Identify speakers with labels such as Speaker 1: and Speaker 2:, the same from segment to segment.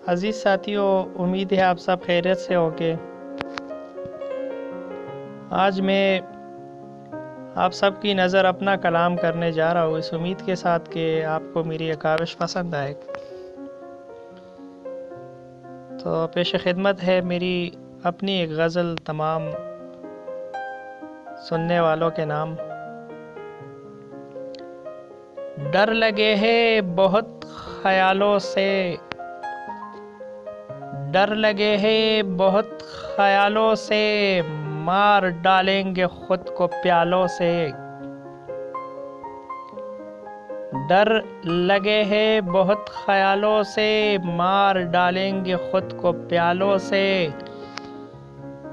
Speaker 1: अजीज़ साथियों, उम्मीद है आप सब खैरियत से होंगे। आज मैं आप सब की नज़र अपना कलाम करने जा रहा हूँ, इस उम्मीद के साथ कि आपको मेरी ये काविश पसंद आए। तो पेश खिदमत है मेरी अपनी एक गज़ल तमाम सुनने वालों के नाम। डर लगे है बहुत ख्यालों से, डर लगे है बहुत ख्यालों से, मार डालेंगे खुद को प्यालों से। डर लगे है बहुत ख्यालों से, मार डालेंगे खुद को प्यालों से।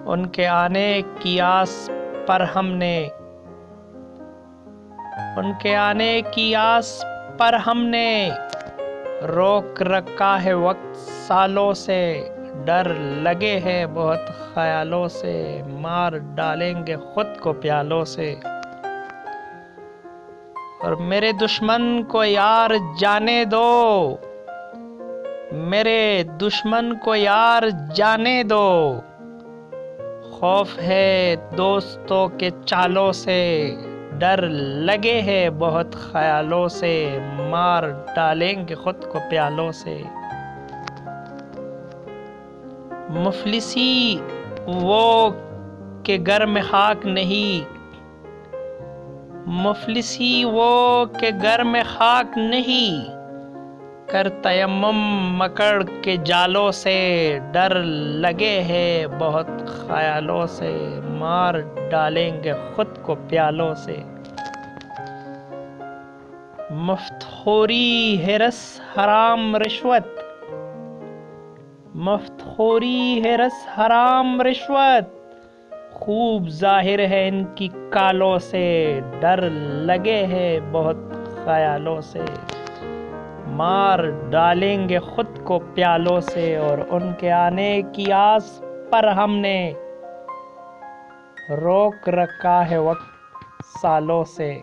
Speaker 1: उनके आने की आस पर हमने, उनके आने की आस पर हमने रोक रखा है वक्त सालों से। डर लगे है बहुत ख्यालों से, मार डालेंगे खुद को प्यालों से। और मेरे दुश्मन को यार जाने दो, मेरे दुश्मन को यार जाने दो। खौफ है दोस्तों के चालों से, डर लगे है बहुत ख्यालों से, मार डालेंगे खुद को प्यालों से। मुफलिसी वो के घर में खाक नहीं, मुफलिसी वो के घर में खाक नहीं, कर तयम्मुम मकड़ के जालों से। डर लगे है बहुत ख्यालों से, मार डालेंगे खुद को प्यालों से। मुफ्तखोरी है रस हराम रिश्वत, मुफ्तखोरी है रस हराम रिश्वत, खूब जाहिर है इनकी कालों से। डर लगे है बहुत ख्यालों से, मार डालेंगे खुद को प्यालों से। और उनके आने की आस पर हमने रोक रखा है वक्त सालों से।